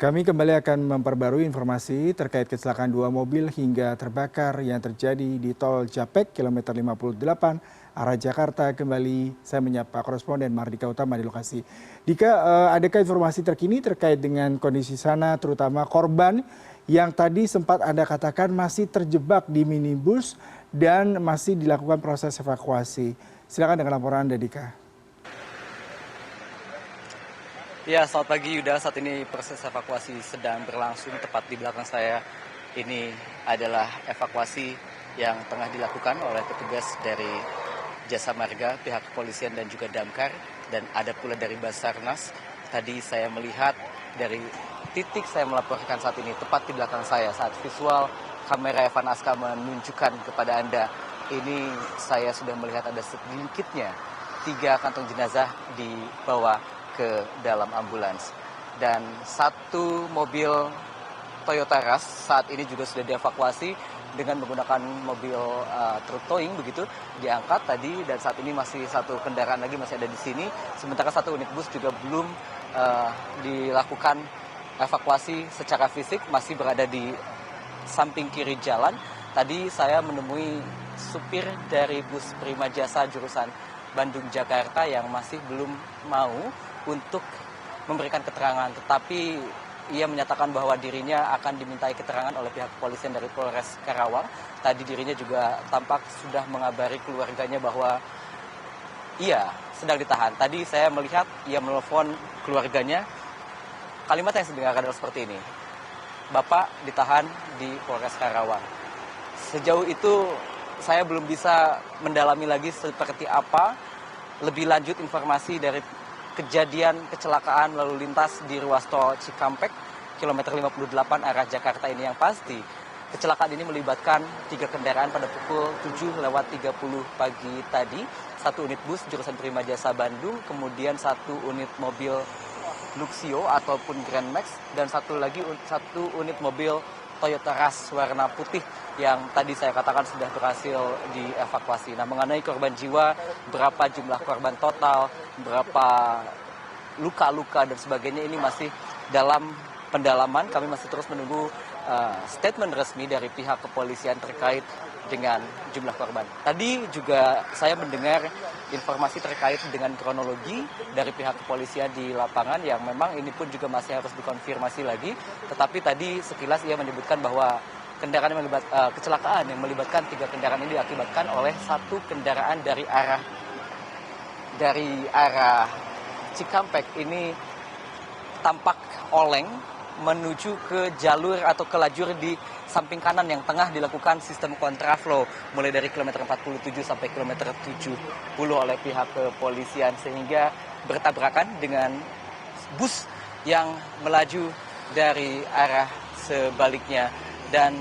Kami kembali akan memperbarui informasi terkait kecelakaan dua mobil hingga terbakar yang terjadi di tol Japek kilometer 58 arah Jakarta. Kembali saya menyapa koresponden Mardika Utama di lokasi. Dika, adakah informasi terkini terkait dengan kondisi sana terutama korban yang tadi sempat Anda katakan masih terjebak di minibus dan masih dilakukan proses evakuasi. Silakan dengan laporan Anda, Dika. Ya, selamat pagi Yuda. Saat ini proses evakuasi sedang berlangsung tepat di belakang saya. Ini adalah evakuasi yang tengah dilakukan oleh petugas dari Jasa Marga, pihak kepolisian dan juga Damkar. Dan ada pula dari Basarnas. Tadi saya melihat dari titik saya melaporkan saat ini, tepat di belakang saya. Saat visual kamera Evan Aska menunjukkan kepada Anda, ini saya sudah melihat ada sedikitnya 3 kantong jenazah dibawa ke dalam ambulans. Dan 1 mobil Toyota Rush saat ini juga sudah dievakuasi dengan menggunakan mobil truk towing begitu, diangkat tadi, dan saat ini masih 1 kendaraan lagi masih ada di sini. Sementara 1 unit bus juga belum dilakukan evakuasi secara fisik, masih berada di samping kiri jalan. Tadi saya menemui supir dari bus Prima Jasa jurusan Bandung Jakarta yang masih belum mau untuk memberikan keterangan, tetapi ia menyatakan bahwa dirinya akan dimintai keterangan oleh pihak kepolisian dari Polres Karawang. Tadi dirinya juga tampak sudah mengabari keluarganya bahwa ia sedang ditahan. Tadi saya melihat ia menelpon keluarganya, kalimat yang saya dengar adalah seperti ini: "Bapak ditahan di Polres Karawang." Sejauh itu saya belum bisa mendalami lagi seperti apa lebih lanjut informasi dari kejadian kecelakaan lalu lintas di ruas tol Cikampek kilometer 58 arah Jakarta ini. Yang pasti kecelakaan ini melibatkan 3 kendaraan pada pukul 7:30 pagi tadi. 1 unit bus jurusan Prima Jasa Bandung, kemudian 1 unit mobil Luxio ataupun Grand Max, dan 1 unit mobil Toyota Rush warna putih yang tadi saya katakan sudah berhasil dievakuasi. Nah, mengenai korban jiwa, berapa jumlah korban total, berapa luka-luka dan sebagainya, ini masih dalam pendalaman. Kami masih terus menunggu statement resmi dari pihak kepolisian terkait dengan jumlah korban. Tadi juga saya mendengar informasi terkait dengan kronologi dari pihak kepolisian di lapangan yang memang ini pun juga masih harus dikonfirmasi lagi. Tetapi tadi sekilas ia menyebutkan bahwa kecelakaan yang melibatkan 3 kendaraan ini diakibatkan oleh 1 kendaraan dari arah Cikampek ini tampak oleng menuju ke jalur atau ke lajur di samping kanan yang tengah dilakukan sistem kontraflow mulai dari kilometer 47 sampai kilometer 70 oleh pihak kepolisian, sehingga bertabrakan dengan bus yang melaju dari arah sebaliknya. Dan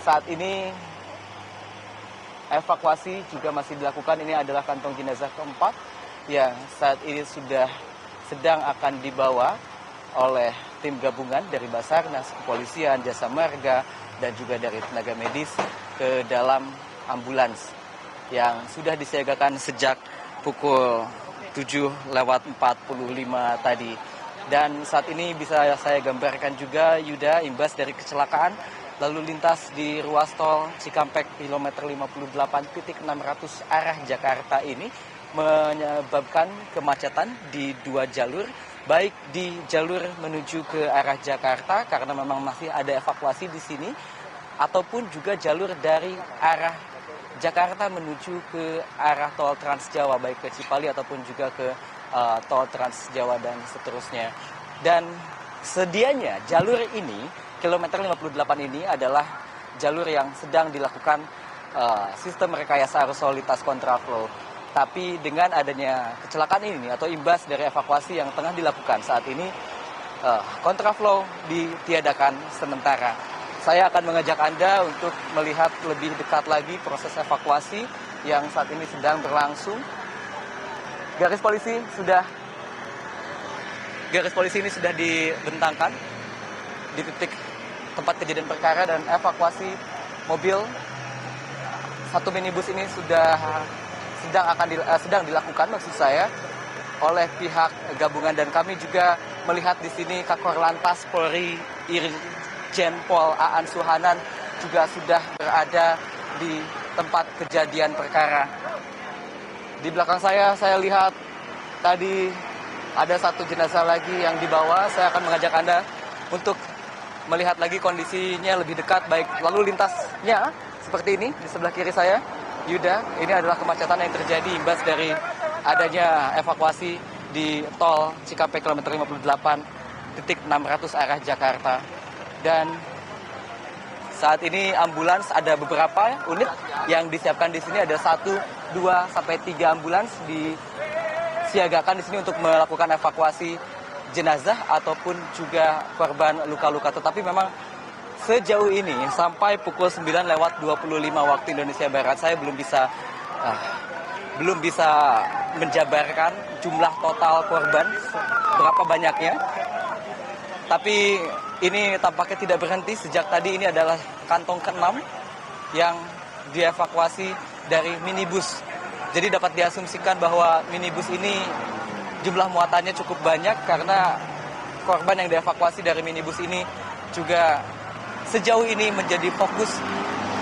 saat ini evakuasi juga masih dilakukan. Ini adalah kantong jenazah keempat yang saat ini sudah sedang akan dibawa oleh tim gabungan dari Basarnas, kepolisian, Jasa Marga, dan juga dari tenaga medis ke dalam ambulans yang sudah disiagakan sejak pukul 7:45 tadi. Dan saat ini bisa saya gambarkan juga, Yuda, imbas dari kecelakaan lalu lintas di ruas tol Cikampek kilometer 58.600 arah Jakarta ini menyebabkan kemacetan di 2 jalur, baik di jalur menuju ke arah Jakarta karena memang masih ada evakuasi di sini, ataupun juga jalur dari arah Jakarta menuju ke arah tol Trans Jawa, baik ke Cipali ataupun juga ke tol Trans Jawa dan seterusnya. Dan sedianya jalur ini, kilometer 58 ini adalah jalur yang sedang dilakukan sistem rekayasa arus lalu lintas kontraflow. Tapi dengan adanya kecelakaan ini atau imbas dari evakuasi yang tengah dilakukan saat ini, kontraflow ditiadakan sementara. Saya akan mengajak Anda untuk melihat lebih dekat lagi proses evakuasi yang saat ini sedang berlangsung. Garis polisi ini sudah dibentangkan di titik tempat kejadian perkara, dan evakuasi mobil 1 minibus ini sedang dilakukan, maksud saya, oleh pihak gabungan, dan kami juga melihat di sini Kakor Lantas Polri Irjen Pol Aan Suhanan juga sudah berada di tempat kejadian perkara. Di belakang saya lihat tadi ada satu jenazah lagi yang dibawa. Saya akan mengajak Anda untuk melihat lagi kondisinya lebih dekat, baik lalu lintasnya seperti ini di sebelah kiri saya. Yuda, ini adalah kemacetan yang terjadi imbas dari adanya evakuasi di tol Cikampek kilometer 58.600 arah Jakarta. Dan saat ini ambulans ada beberapa unit yang disiapkan di sini, ada 1, 2, sampai 3 ambulans disiagakan di sini untuk melakukan evakuasi jenazah ataupun juga korban luka-luka. Tetapi memang sejauh ini sampai pukul 9:25 waktu Indonesia Barat saya belum bisa menjabarkan jumlah total korban berapa banyaknya. Tapi ini tampaknya tidak berhenti sejak tadi. Ini adalah kantong ke-6 yang dievakuasi dari minibus. Jadi dapat diasumsikan bahwa minibus ini jumlah muatannya cukup banyak karena korban yang dievakuasi dari minibus ini juga sejauh ini menjadi fokus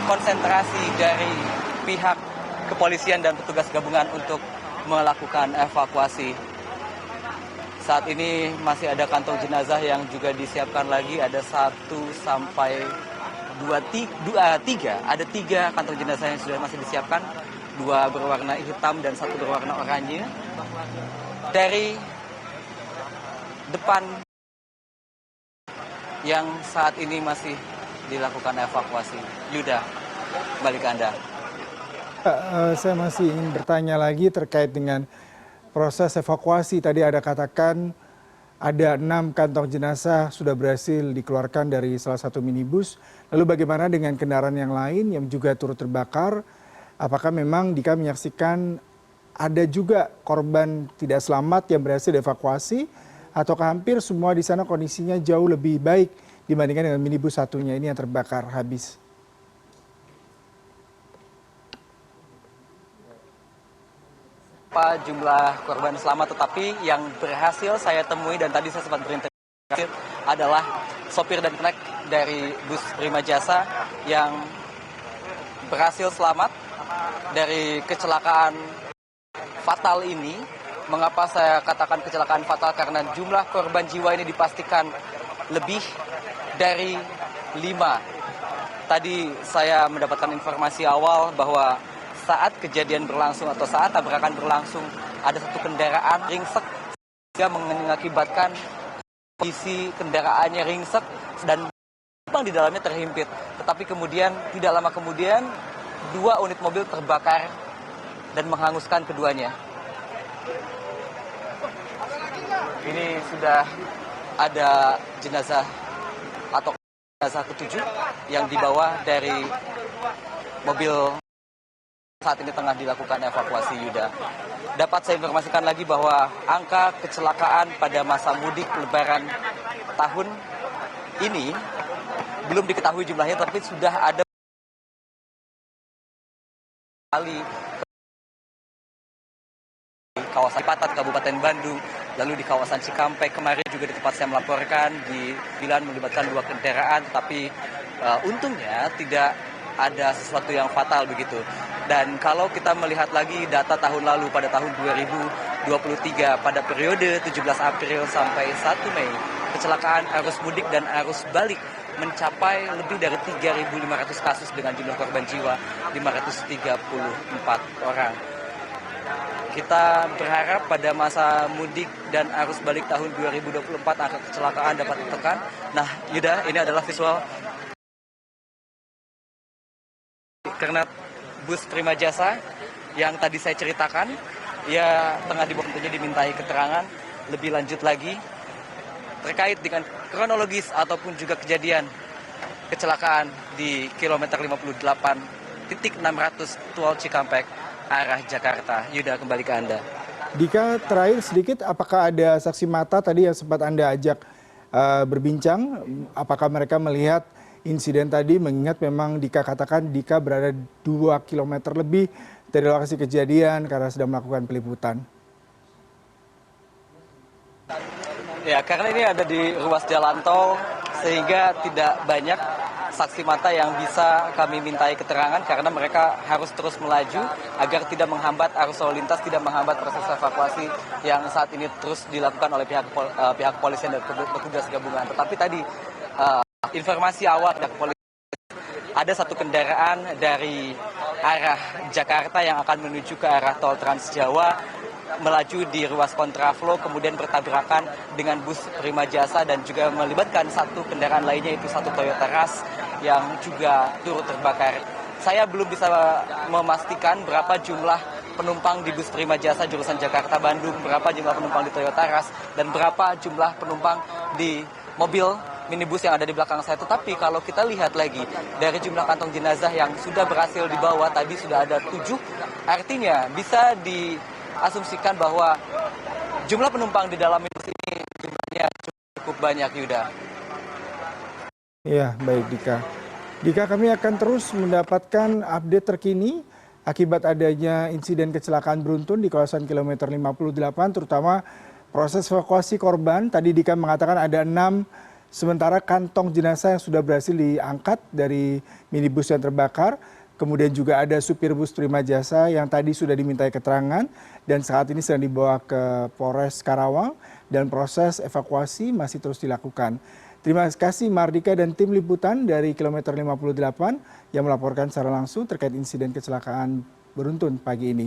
konsentrasi dari pihak kepolisian dan petugas gabungan untuk melakukan evakuasi. Saat ini masih ada kantong jenazah yang juga disiapkan lagi, ada 1 sampai 3. Ada 3 kantong jenazah yang sudah masih disiapkan, 2 berwarna hitam dan 1 berwarna oranye. Dari depan yang saat ini masih dilakukan evakuasi. Yuda, kembali ke Anda. Saya masih ingin bertanya lagi terkait dengan proses evakuasi. Tadi ada katakan ada 6 kantong jenazah sudah berhasil dikeluarkan dari salah satu minibus. Lalu bagaimana dengan kendaraan yang lain yang juga turut terbakar? Apakah memang Dika menyaksikan ada juga korban tidak selamat yang berhasil dievakuasi? Ataukah hampir semua di sana kondisinya jauh lebih baik dibandingkan dengan minibus satunya ini yang terbakar habis? Jumlah korban selamat, tetapi yang berhasil saya temui dan tadi saya sempat berinteraksi adalah sopir dan kenek dari bus Prima Jasa yang berhasil selamat dari kecelakaan fatal ini. Mengapa saya katakan kecelakaan fatal? Karena jumlah korban jiwa ini dipastikan lebih dari 5. Tadi saya mendapatkan informasi awal bahwa saat kejadian berlangsung atau saat tabrakan berlangsung ada satu kendaraan ringsek sehingga mengakibatkan kondisi kendaraannya ringsek dan penumpang di dalamnya terhimpit. Tetapi kemudian tidak lama kemudian 2 unit mobil terbakar dan menghanguskan keduanya. Ini sudah ada jenazah atau jenazah ke-7 yang dibawa dari mobil. Saat ini tengah dilakukan evakuasi, Yuda. Dapat saya informasikan lagi bahwa angka kecelakaan pada masa mudik lebaran tahun ini belum diketahui jumlahnya, tapi sudah ada kali di kawasan Patat, Kabupaten Bandung, lalu di kawasan Cikampek. Kemarin juga di tempat saya melaporkan di Bilan melibatkan 2 kendaraan, tapi untungnya tidak ada sesuatu yang fatal begitu. Dan kalau kita melihat lagi data tahun lalu pada tahun 2023 pada periode 17 April sampai 1 Mei, kecelakaan arus mudik dan arus balik mencapai lebih dari 3.500 kasus dengan jumlah korban jiwa 534 orang. Kita berharap pada masa mudik dan arus balik tahun 2024 angka kecelakaan dapat ditekan. Nah, Yuda, ini adalah visual karena bus Prima Jasa yang tadi saya ceritakan, ya tengah dibawa, tentunya dimintai keterangan lebih lanjut lagi terkait dengan kronologis ataupun juga kejadian kecelakaan di kilometer 58.600 tol Cikampek arah Jakarta. Yuda, kembali ke Anda. Dika, terakhir sedikit, apakah ada saksi mata tadi yang sempat Anda ajak berbincang? Apakah mereka melihat insiden tadi, mengingat memang Dika katakan Dika berada 2 km lebih dari lokasi kejadian karena sedang melakukan peliputan? Ya, karena ini ada di ruas jalan tol, sehingga tidak banyak saksi mata yang bisa kami mintai keterangan karena mereka harus terus melaju agar tidak menghambat arus lalu lintas, tidak menghambat proses evakuasi yang saat ini terus dilakukan oleh pihak kepolisian dan petugas gabungan. Tetapi tadi informasi awal dari kepolisian, ada satu kendaraan dari arah Jakarta yang akan menuju ke arah tol Trans Jawa melaju di ruas kontraflow, kemudian bertabrakan dengan bus Prima Jasa dan juga melibatkan satu kendaraan lainnya, yaitu satu Toyota Rush yang juga turut terbakar. Saya belum bisa memastikan berapa jumlah penumpang di bus Prima Jasa jurusan Jakarta-Bandung, berapa jumlah penumpang di Toyota Rush, dan berapa jumlah penumpang di mobil minibus yang ada di belakang saya. Tetapi kalau kita lihat lagi dari jumlah kantong jenazah yang sudah berhasil dibawa, tadi sudah ada 7, artinya bisa diasumsikan bahwa jumlah penumpang di dalam minibus ini jumlahnya cukup banyak, Yuda. Ya, baik Dika. Dika, kami akan terus mendapatkan update terkini akibat adanya insiden kecelakaan beruntun di kawasan kilometer 58, terutama proses evakuasi korban. Tadi Dika mengatakan ada 6, sementara kantong jenazah yang sudah berhasil diangkat dari minibus yang terbakar. Kemudian juga ada supir bus Prima Jasa yang tadi sudah dimintai keterangan dan saat ini sedang dibawa ke Polres Karawang dan proses evakuasi masih terus dilakukan. Terima kasih Mardika dan tim liputan dari kilometer 58 yang melaporkan secara langsung terkait insiden kecelakaan beruntun pagi ini.